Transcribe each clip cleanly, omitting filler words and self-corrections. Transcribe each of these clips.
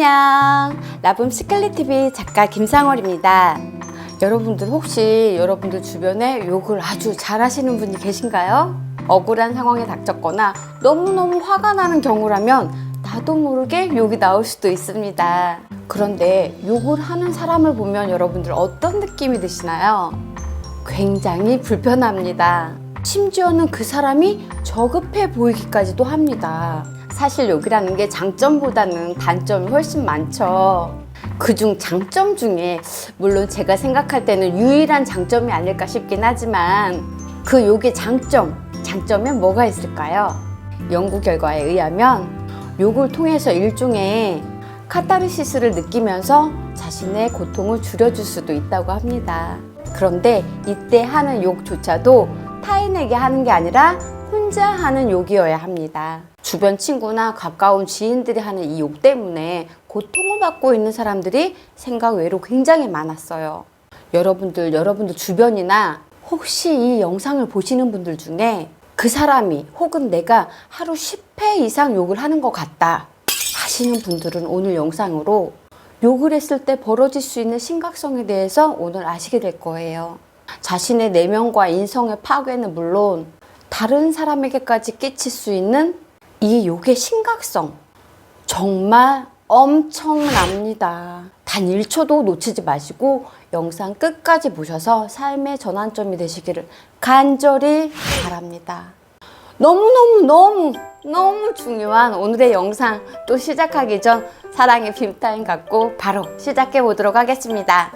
안녕, 라붐 시클릿TV 작가 김상월입니다. 여러분들 혹시 여러분들 주변에 욕을 아주 잘하시는 분이 계신가요? 억울한 상황에 닥쳤거나 너무너무 화가 나는 경우라면 나도 모르게 욕이 나올 수도 있습니다. 그런데 욕을 하는 사람을 보면 여러분들 어떤 느낌이 드시나요? 굉장히 불편합니다. 심지어는 그 사람이 저급해 보이기까지도 합니다. 사실 욕이라는 게 장점보다는 단점이 훨씬 많죠. 그중 장점 중에 물론 제가 생각할 때는 유일한 장점이 아닐까 싶긴 하지만 그 욕의 장점엔 뭐가 있을까요? 연구 결과에 의하면 욕을 통해서 일종의 카타르시스를 느끼면서 자신의 고통을 줄여줄 수도 있다고 합니다. 그런데 이때 하는 욕조차도 타인에게 하는 게 아니라 혼자 하는 욕이어야 합니다. 주변 친구나 가까운 지인들이 하는 이 욕 때문에 고통을 받고 있는 사람들이 생각 외로 굉장히 많았어요. 여러분들 주변이나 혹시 이 영상을 보시는 분들 중에 그 사람이 혹은 내가 하루 10회 이상 욕을 하는 것 같다 하시는 분들은 오늘 영상으로 욕을 했을 때 벌어질 수 있는 심각성에 대해서 오늘 아시게 될 거예요. 자신의 내면과 인성의 파괴는 물론 다른 사람에게까지 끼칠 수 있는 이 욕의 심각성 정말 엄청납니다. 단 1초도 놓치지 마시고 영상 끝까지 보셔서 삶의 전환점이 되시기를 간절히 바랍니다. 너무 중요한 오늘의 영상 또 시작하기 전 사랑의 빔타임 갖고 바로 시작해 보도록 하겠습니다.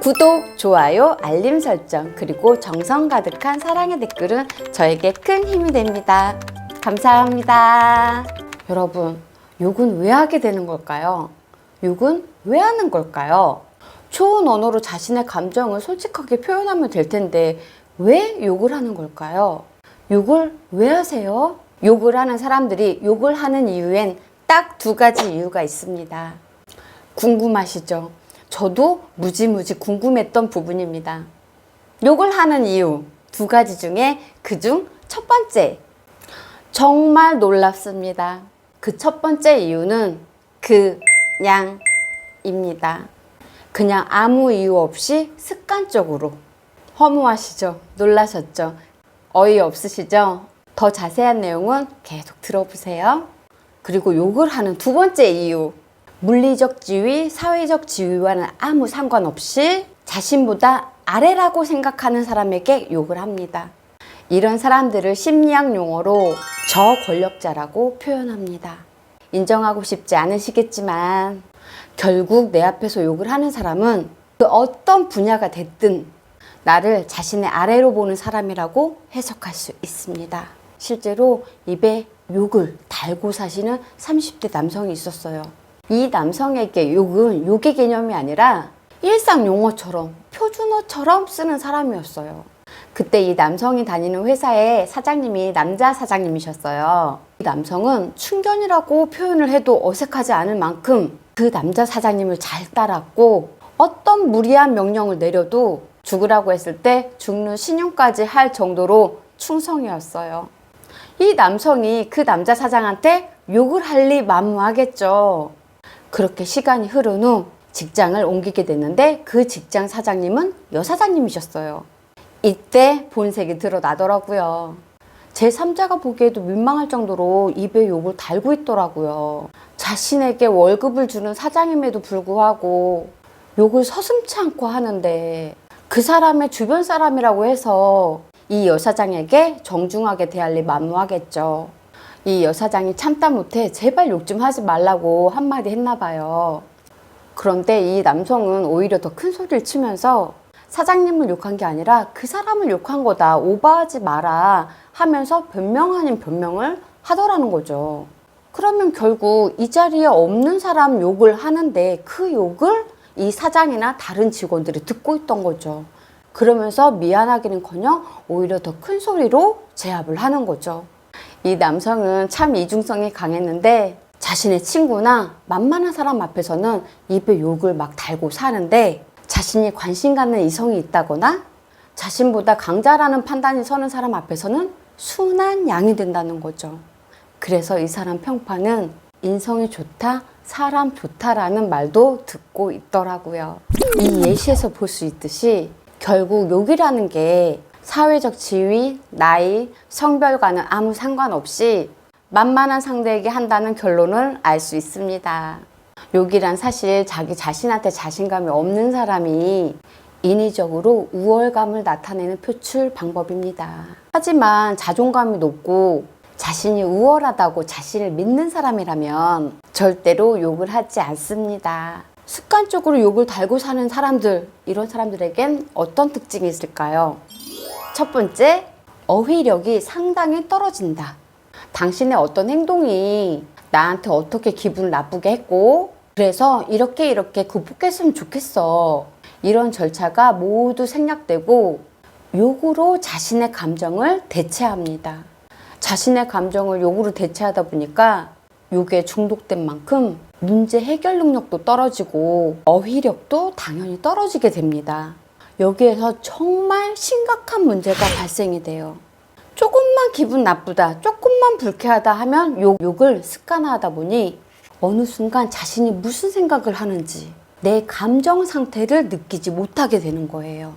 구독, 좋아요, 알림 설정 그리고 정성 가득한 사랑의 댓글은 저에게 큰 힘이 됩니다. 감사합니다. 여러분, 욕은 왜 하게 되는 걸까요? 욕은 왜 하는 걸까요? 좋은 언어로 자신의 감정을 솔직하게 표현하면 될 텐데 왜 욕을 하는 걸까요? 욕을 왜 하세요? 욕을 하는 사람들이 욕을 하는 이유엔 딱 2가지 이유가 있습니다. 궁금하시죠? 저도 무지무지 궁금했던 부분입니다. 욕을 하는 이유 2가지 중에 그중 첫 번째, 정말 놀랍습니다. 그 첫 번째 이유는 그냥입니다. 그냥 아무 이유 없이 습관적으로. 허무하시죠? 놀라셨죠? 어이없으시죠? 더 자세한 내용은 계속 들어보세요. 그리고 욕을 하는 2번째 이유, 물리적 지위, 사회적 지위와는 아무 상관없이 자신보다 아래라고 생각하는 사람에게 욕을 합니다. 이런 사람들을 심리학 용어로 저권력자라고 표현합니다. 인정하고 싶지 않으시겠지만 결국 내 앞에서 욕을 하는 사람은 그 어떤 분야가 됐든 나를 자신의 아래로 보는 사람이라고 해석할 수 있습니다. 실제로 입에 욕을 달고 사시는 30대 남성이 있었어요. 이 남성에게 욕은 욕의 개념이 아니라 일상 용어처럼 표준어처럼 쓰는 사람이었어요. 그때 이 남성이 다니는 회사의 사장님이 남자 사장님이셨어요. 이 남성은 충견이라고 표현을 해도 어색하지 않을 만큼 그 남자 사장님을 잘 따랐고 어떤 무리한 명령을 내려도 죽으라고 했을 때 죽는 신용까지 할 정도로 충성이었어요. 이 남성이 그 남자 사장한테 욕을 할 리 만무하겠죠. 그렇게 시간이 흐른 후 직장을 옮기게 됐는데 그 직장 사장님은 여사장님이셨어요. 이때 본색이 드러나더라고요. 제3자가 보기에도 민망할 정도로 입에 욕을 달고 있더라고요. 자신에게 월급을 주는 사장임에도 불구하고 욕을 서슴지 않고 하는데 그 사람의 주변 사람이라고 해서 이 여사장에게 정중하게 대할 리 만무하겠죠. 이 여사장이 참다 못해 제발 욕 좀 하지 말라고 한마디 했나 봐요. 그런데 이 남성은 오히려 더 큰 소리를 치면서 사장님을 욕한 게 아니라 그 사람을 욕한 거다, 오버하지 마라 하면서 변명 아닌 변명을 하더라는 거죠. 그러면 결국 이 자리에 없는 사람 욕을 하는데 그 욕을 이 사장이나 다른 직원들이 듣고 있던 거죠. 그러면서 미안하기는커녕 오히려 더 큰 소리로 제압을 하는 거죠. 이 남성은 참 이중성이 강했는데 자신의 친구나 만만한 사람 앞에서는 입에 욕을 막 달고 사는데 자신이 관심 갖는 이성이 있다거나 자신보다 강자라는 판단이 서는 사람 앞에서는 순한 양이 된다는 거죠. 그래서 이 사람 평판은 인성이 좋다, 사람 좋다라는 말도 듣고 있더라고요. 이 예시에서 볼 수 있듯이 결국 욕이라는 게 사회적 지위, 나이, 성별과는 아무 상관없이 만만한 상대에게 한다는 결론을 알 수 있습니다. 욕이란 사실 자기 자신한테 자신감이 없는 사람이 인위적으로 우월감을 나타내는 표출 방법입니다. 하지만 자존감이 높고 자신이 우월하다고 자신을 믿는 사람이라면 절대로 욕을 하지 않습니다. 습관적으로 욕을 달고 사는 사람들, 이런 사람들에겐 어떤 특징이 있을까요? 첫 번째, 어휘력이 상당히 떨어진다. 당신의 어떤 행동이 나한테 어떻게 기분을 나쁘게 했고, 그래서 이렇게 극복했으면 좋겠어. 이런 절차가 모두 생략되고 욕으로 자신의 감정을 대체합니다. 자신의 감정을 욕으로 대체하다 보니까 욕에 중독된 만큼 문제 해결 능력도 떨어지고 어휘력도 당연히 떨어지게 됩니다. 여기에서 정말 심각한 문제가 발생이 돼요. 조금만 기분 나쁘다, 조금만 불쾌하다 하면 욕을 습관화하다 보니 어느 순간 자신이 무슨 생각을 하는지 내 감정 상태를 느끼지 못하게 되는 거예요.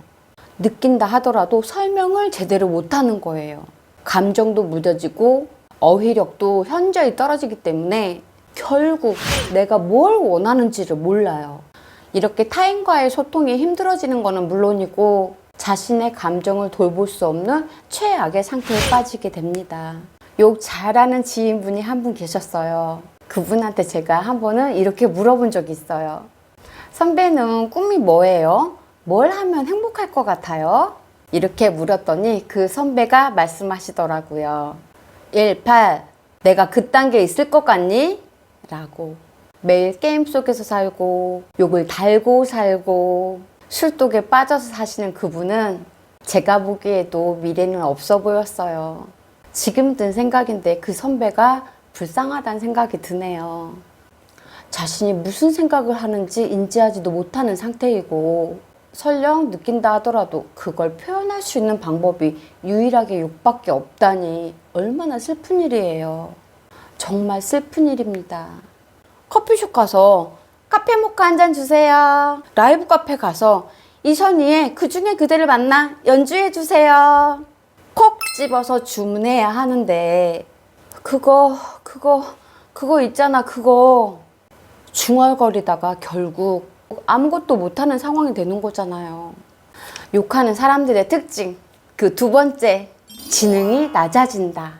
느낀다 하더라도 설명을 제대로 못하는 거예요. 감정도 무뎌지고 어휘력도 현저히 떨어지기 때문에 결국 내가 뭘 원하는지를 몰라요. 이렇게 타인과의 소통이 힘들어지는 거는 물론이고 자신의 감정을 돌볼 수 없는 최악의 상태에 빠지게 됩니다. 욕 잘하는 지인분이 한 분 계셨어요. 그분한테 제가 한 번은 이렇게 물어본 적이 있어요. 선배는 꿈이 뭐예요? 뭘 하면 행복할 것 같아요? 이렇게 물었더니 그 선배가 말씀하시더라고요. 18. 내가 그 단계에 있을 것 같니? 라고. 매일 게임 속에서 살고 욕을 달고 살고 술독에 빠져서 사시는 그분은 제가 보기에도 미래는 없어 보였어요. 지금 든 생각인데 그 선배가 불쌍하다는 생각이 드네요. 자신이 무슨 생각을 하는지 인지하지도 못하는 상태이고 설령 느낀다 하더라도 그걸 표현할 수 있는 방법이 유일하게 욕밖에 없다니 얼마나 슬픈 일이에요. 정말 슬픈 일입니다. 커피숍 가서 카페 모카 한 잔 주세요. 라이브 카페 가서 이선희의 그중에 그대를 만나 연주해 주세요. 콕 집어서 주문해야 하는데 그거 있잖아. 그거 중얼거리다가 결국 아무것도 못하는 상황이 되는 거잖아요. 욕하는 사람들의 특징, 그 두 번째, 지능이 낮아진다.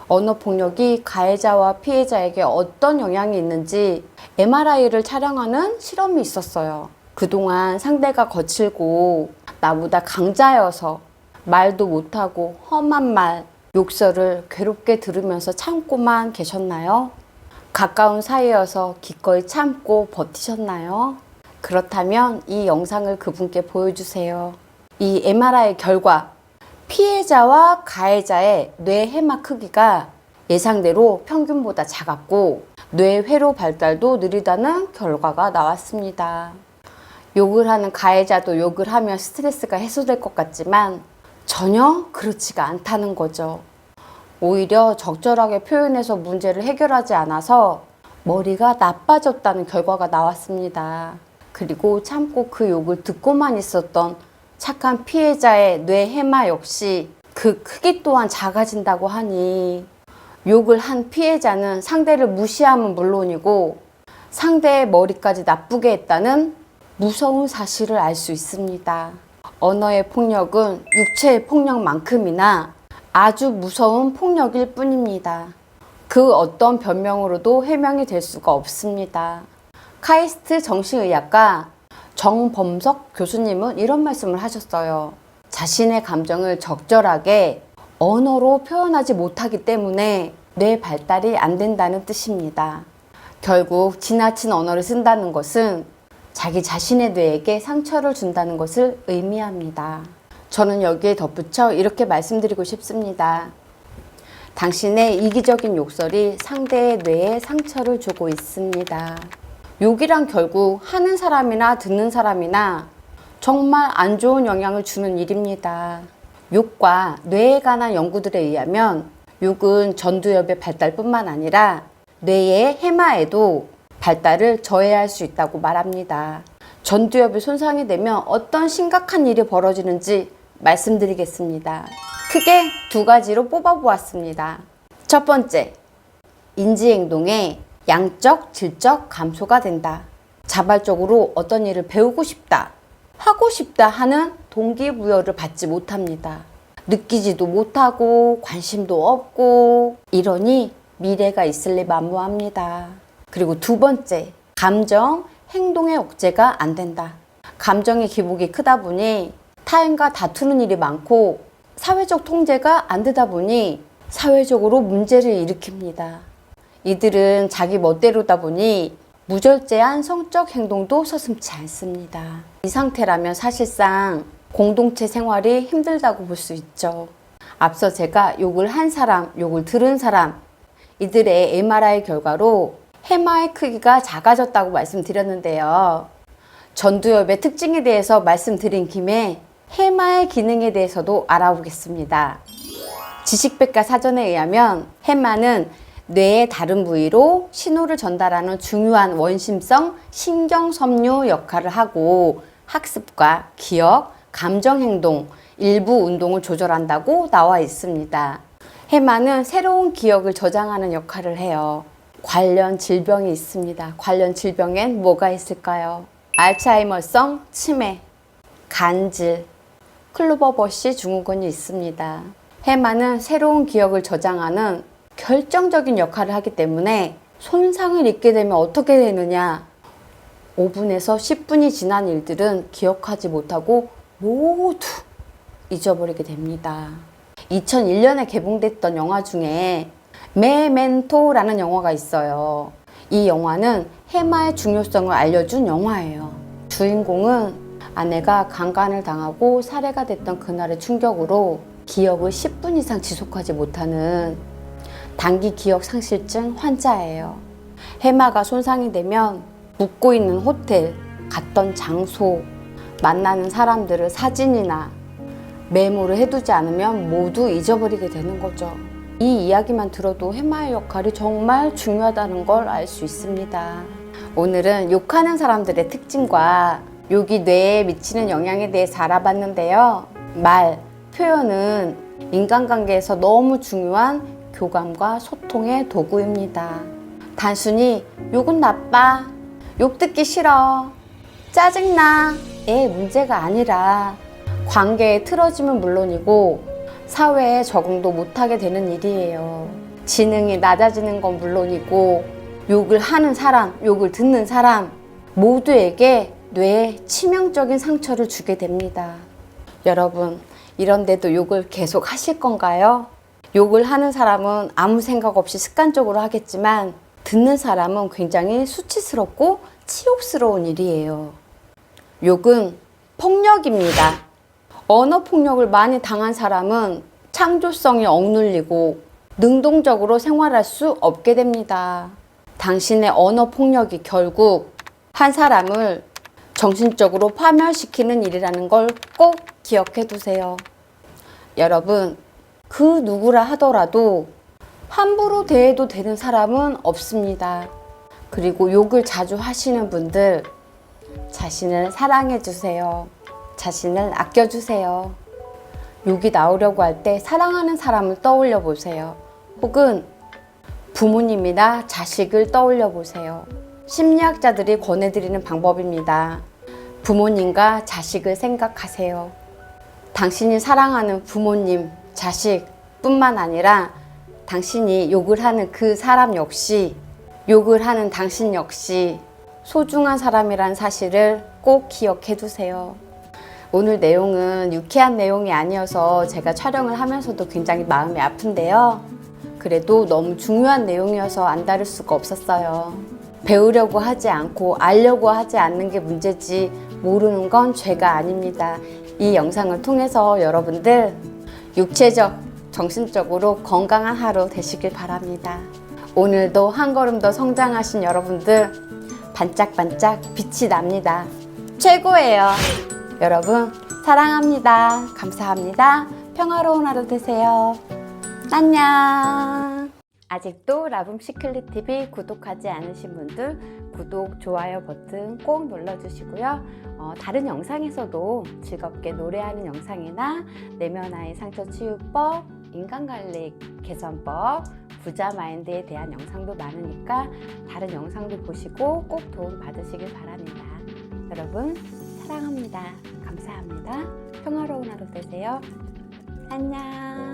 언어폭력이 가해자와 피해자에게 어떤 영향이 있는지 MRI를 촬영하는 실험이 있었어요. 그동안 상대가 거칠고 나보다 강자여서 말도 못하고 험한 말, 욕설을 괴롭게 들으면서 참고만 계셨나요? 가까운 사이여서 기꺼이 참고 버티셨나요? 그렇다면 이 영상을 그분께 보여주세요. 이 MRI 결과 피해자와 가해자의 뇌 해마 크기가 예상대로 평균보다 작았고 뇌회로 발달도 느리다는 결과가 나왔습니다. 욕을 하는 가해자도 욕을 하면 스트레스가 해소될 것 같지만 전혀 그렇지가 않다는 거죠. 오히려 적절하게 표현해서 문제를 해결하지 않아서 머리가 나빠졌다는 결과가 나왔습니다. 그리고 참고 그 욕을 듣고만 있었던 착한 피해자의 뇌 해마 역시 그 크기 또한 작아진다고 하니 욕을 한 피해자는 상대를 무시함은 물론이고 상대의 머리까지 나쁘게 했다는 무서운 사실을 알 수 있습니다. 언어의 폭력은 육체의 폭력만큼이나 아주 무서운 폭력일 뿐입니다. 그 어떤 변명으로도 해명이 될 수가 없습니다. 카이스트 정신의학과 정범석 교수님은 이런 말씀을 하셨어요. 자신의 감정을 적절하게 언어로 표현하지 못하기 때문에 뇌 발달이 안 된다는 뜻입니다. 결국 지나친 언어를 쓴다는 것은 자기 자신의 뇌에게 상처를 준다는 것을 의미합니다. 저는 여기에 덧붙여 이렇게 말씀드리고 싶습니다. 당신의 이기적인 욕설이 상대의 뇌에 상처를 주고 있습니다. 욕이란 결국 하는 사람이나 듣는 사람이나 정말 안 좋은 영향을 주는 일입니다. 욕과 뇌에 관한 연구들에 의하면 욕은 전두엽의 발달뿐만 아니라 뇌의 해마에도 발달을 저해할 수 있다고 말합니다. 전두엽이 손상이 되면 어떤 심각한 일이 벌어지는지 말씀드리겠습니다. 크게 두 가지로 뽑아보았습니다. 첫 번째, 인지행동의 양적, 질적 감소가 된다. 자발적으로 어떤 일을 배우고 싶다, 하고 싶다 하는 동기부여를 받지 못합니다. 느끼지도 못하고 관심도 없고 이러니 미래가 있을리 만무합니다. 그리고 두 번째, 감정, 행동의 억제가 안 된다. 감정의 기복이 크다 보니 타인과 다투는 일이 많고 사회적 통제가 안 되다 보니 사회적으로 문제를 일으킵니다. 이들은 자기 멋대로다 보니 무절제한 성적 행동도 서슴지 않습니다. 이 상태라면 사실상 공동체 생활이 힘들다고 볼 수 있죠. 앞서 제가 욕을 한 사람, 욕을 들은 사람, 이들의 MRI 결과로 해마의 크기가 작아졌다고 말씀드렸는데요. 전두엽의 특징에 대해서 말씀드린 김에 해마의 기능에 대해서도 알아보겠습니다. 지식백과사전에 의하면 해마는 뇌의 다른 부위로 신호를 전달하는 중요한 원심성 신경섬유 역할을 하고 학습과 기억, 감정행동, 일부 운동을 조절한다고 나와 있습니다. 해마는 새로운 기억을 저장하는 역할을 해요. 관련 질병이 있습니다. 관련 질병엔 뭐가 있을까요? 알츠하이머성 치매, 간질, 클로버버시 증후군이 있습니다. 해마는 새로운 기억을 저장하는 결정적인 역할을 하기 때문에 손상을 입게 되면 어떻게 되느냐? 5분에서 10분이 지난 일들은 기억하지 못하고 모두 잊어버리게 됩니다. 2001년에 개봉됐던 영화 중에 메멘토라는 영화가 있어요. 이 영화는 해마의 중요성을 알려준 영화예요. 주인공은 아내가 강간을 당하고 살해가 됐던 그날의 충격으로 기억을 10분 이상 지속하지 못하는 단기 기억 상실증 환자예요. 해마가 손상이 되면 묵고 있는 호텔, 갔던 장소, 만나는 사람들을 사진이나 메모를 해두지 않으면 모두 잊어버리게 되는 거죠. 이 이야기만 들어도 해마의 역할이 정말 중요하다는 걸 알 수 있습니다. 오늘은 욕하는 사람들의 특징과 욕이 뇌에 미치는 영향에 대해서 알아봤는데요. 말, 표현은 인간관계에서 너무 중요한 교감과 소통의 도구입니다. 단순히 욕은 나빠, 욕 듣기 싫어, 짜증나의 문제가 아니라 관계의 틀어짐은 물론이고 사회에 적응도 못하게 되는 일이에요. 지능이 낮아지는 건 물론이고 욕을 하는 사람, 욕을 듣는 사람 모두에게 뇌에 치명적인 상처를 주게 됩니다. 여러분, 이런데도 욕을 계속 하실 건가요? 욕을 하는 사람은 아무 생각 없이 습관적으로 하겠지만 듣는 사람은 굉장히 수치스럽고 치욕스러운 일이에요. 욕은 폭력입니다. 언어 폭력을 많이 당한 사람은 창조성이 억눌리고 능동적으로 생활할 수 없게 됩니다. 당신의 언어 폭력이 결국 한 사람을 정신적으로 파멸시키는 일이라는 걸 꼭 기억해 두세요. 여러분, 그 누구라 하더라도 함부로 대해도 되는 사람은 없습니다. 그리고 욕을 자주 하시는 분들, 자신을 사랑해 주세요. 자신을 아껴 주세요. 욕이 나오려고 할 때 사랑하는 사람을 떠올려 보세요. 혹은 부모님이나 자식을 떠올려 보세요. 심리학자들이 권해드리는 방법입니다. 부모님과 자식을 생각하세요. 당신이 사랑하는 부모님, 자식 뿐만 아니라 당신이 욕을 하는 그 사람 역시, 욕을 하는 당신 역시 소중한 사람이란 사실을 꼭 기억해 두세요. 오늘 내용은 유쾌한 내용이 아니어서 제가 촬영을 하면서도 굉장히 마음이 아픈데요. 그래도 너무 중요한 내용이어서 안 다룰 수가 없었어요. 배우려고 하지 않고 알려고 하지 않는 게 문제지 모르는 건 죄가 아닙니다. 이 영상을 통해서 여러분들 육체적, 정신적으로 건강한 하루 되시길 바랍니다. 오늘도 한 걸음 더 성장하신 여러분들 반짝반짝 빛이 납니다. 최고예요. 여러분 사랑합니다. 감사합니다. 평화로운 하루 되세요. 안녕. 아직도 라붐시클릿TV 구독하지 않으신 분들 구독, 좋아요 버튼 꼭 눌러주시고요. 다른 영상에서도 즐겁게 노래하는 영상이나 내면 아이 상처 치유법, 인간관리 개선법, 부자 마인드에 대한 영상도 많으니까 다른 영상도 보시고 꼭 도움 받으시길 바랍니다. 여러분 사랑합니다. 감사합니다. 평화로운 하루 되세요. 안녕.